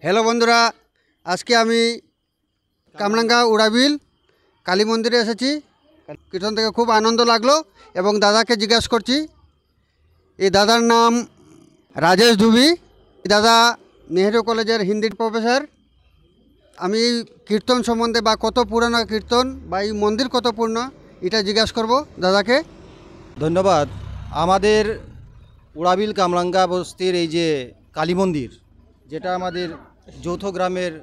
Hello বন্ধুরা, আজকে আমি কামরাঙ্গা উড়াবিল কালী মন্দিরে এসেছি। কীর্তন থেকে খুব আনন্দ লাগলো এবং দাদাকে জিজ্ঞেস করছি। এই দাদার নাম রাজেশ ধুবি। দাদা নেহেরু কলেজের হিন্দির প্রফেসর। আমি কীর্তন সম্বন্ধে বা কত পুরানো কীর্তন বা এই মন্দির কত পুরনো এটা জিজ্ঞাসা করব দাদাকে। ধন্যবাদ। আমাদের উড়াবিল কামরাঙ্গা বস্তির এই যে কালী মন্দির, যেটা আমাদের যৌথ গ্রামের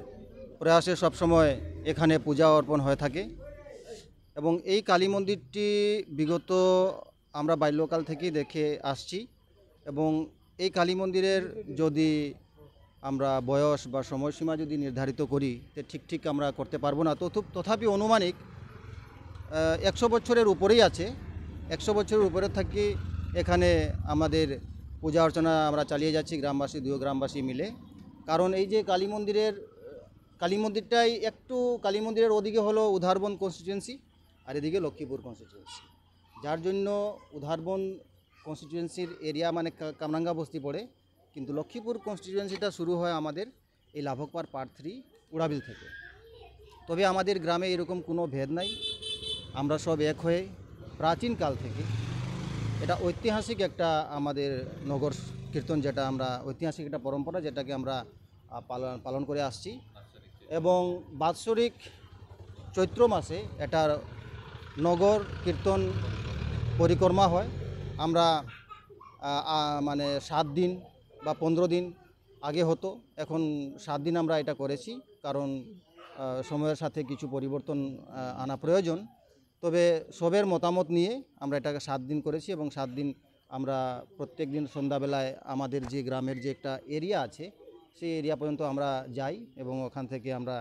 প্রয়াসে সবসময় এখানে পূজা অর্পণ হয়ে থাকে এবং এই কালী মন্দিরটি বিগত আমরা বাল্যকাল থেকেই দেখে আসছি এবং এই কালী মন্দিরের যদি আমরা বয়স বা সময়সীমা যদি নির্ধারিত করি তো ঠিক আমরা করতে পারবো না। তথাপি অনুমানিক 100 বছরের উপরেই আছে। 100 বছরের উপরে থাকি এখানে আমাদের পূজা অর্চনা আমরা চালিয়ে যাচ্ছি, গ্রামবাসী, দুই গ্রামবাসী মিলে। কারণ এই যে কালী মন্দিরটাই একটু কালী মন্দিরের ওদিকে হলো উধারবন কনস্টিটুয়েন্সি আর এদিকে লক্ষ্মীপুর কনস্টিটুয়েন্সি, যার জন্য উধারবন কনস্টিটুয়েন্সির এরিয়া মানে কামরাঙ্গা বস্তি পড়ে, কিন্তু লক্ষ্মীপুর কনস্টিটুয়েন্সিটা শুরু হয় আমাদের এই লাভকপার পার্ট 3 উড়াবিল থেকে। তবে আমাদের গ্রামে এরকম কোনো ভেদ নাই, আমরা সব এক হয়ে প্রাচীনকাল থেকে এটা ঐতিহাসিক একটা আমাদের নগর কীর্তন, যেটা আমরা ঐতিহাসিক একটা পরম্পরা যেটাকে আমরা পালন করে আসছি এবং বাৎসরিক চৈত্র মাসে এটার নগর কীর্তন পরিক্রমা হয়। আমরা মানে 7 দিন বা 15 দিন আগে হতো, এখন 7 দিন আমরা এটা করেছি, কারণ সময়ের সাথে কিছু পরিবর্তন আনা প্রয়োজন। তবে সবের মতামত নিয়ে আমরা এটাকে 7 দিন করেছি এবং 7 দিন আমরা প্রত্যেক দিন সন্ধ্যাবেলায় আমাদের যে গ্রামের যে একটা এরিয়া আছে সেই এরিয়া পর্যন্ত আমরা যাই এবং ওখান থেকে আমরা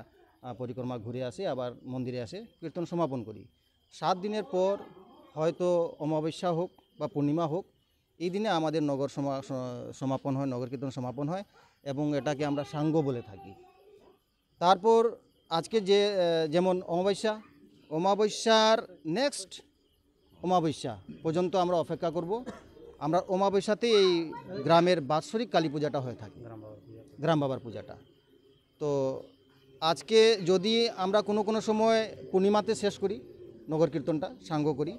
পরিক্রমা ঘুরে আসি, আবার মন্দিরে আসে কীর্তন সমাপন করি। 7 দিনের পর হয়তো অমাবস্যা হোক বা পূর্ণিমা হোক, এই দিনে আমাদের নগর সমাপন হয়, নগর কীর্তন সমাপন হয় এবং এটাকে আমরা সাঙ্গ বলে থাকি। তারপর আজকে যেমন অমাবস্যার নেক্সট অমাবস্যা পর্যন্ত আমরা অপেক্ষা করব। আমরা অমাবস্যাতেই এই গ্রামের বাৎসরিক কালী পূজাটা হয়ে থাকে, গ্রাম বাবার পূজাটা। তো আজকে যদি আমরা কোনো সময় পূর্ণিমাতে শেষ করি নগর কীর্তনটা, সাঙ্গ করি,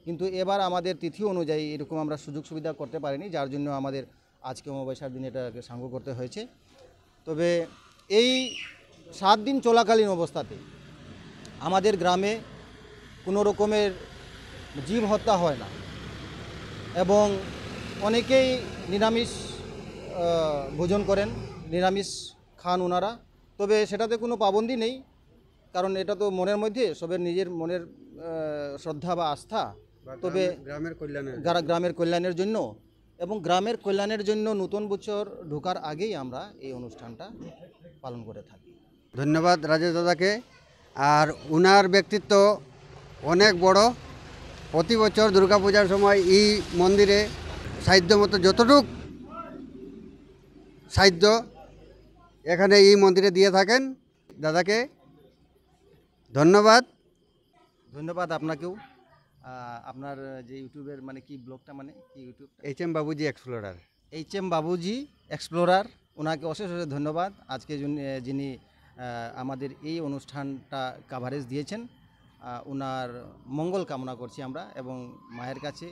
কিন্তু এবার আমাদের তিথি অনুযায়ী এরকম আমরা সুযোগ সুবিধা করতে পারিনি, যার জন্য আমাদের আজকে অমাবস্যার দিনে এটাকে সাঙ্গ করতে হয়েছে। তবে এই 7 দিন চলাকালীন অবস্থাতে আমাদের গ্রামে কোনো রকমের জীব হত্যা হয় না এবং অনেকেই নিরামিষ ভোজন করেন, নিরামিষ খান ওনারা। তবে সেটাতে কোনো পাবন্দি নেই, কারণ এটা তো মনের মধ্যে সবের নিজের মনের শ্রদ্ধা বা আস্থা। তবে গ্রামের কল্যাণের জন্য এবং গ্রামের কল্যাণের জন্য নতুন বছর ঢোকার আগেই আমরা এই অনুষ্ঠানটা পালন করে থাকি। ধন্যবাদ রাজেশ দাদাকে। আর উনার ব্যক্তিত্ব অনেক বড়। প্রতি বছর দুর্গাপূজার সময় এই মন্দিরে সাধ্য মতো যতটুক সাধ্য এখানে এই মন্দিরে দিয়ে থাকেন। দাদাকে ধন্যবাদ। ধন্যবাদ আপনাকেও। আপনার যে ইউটিউবের মানে কি ব্লগটা, মানে কি YouTube? HM Babuji explorer. HM Babuji explorer, ওনাকে অশেষ ধন্যবাদ। আজকে যিনি আমাদের এই অনুষ্ঠানটা কাভারেজ দিয়েছেন, ওনার মঙ্গল কামনা করছি আমরা এবং মায়ের কাছে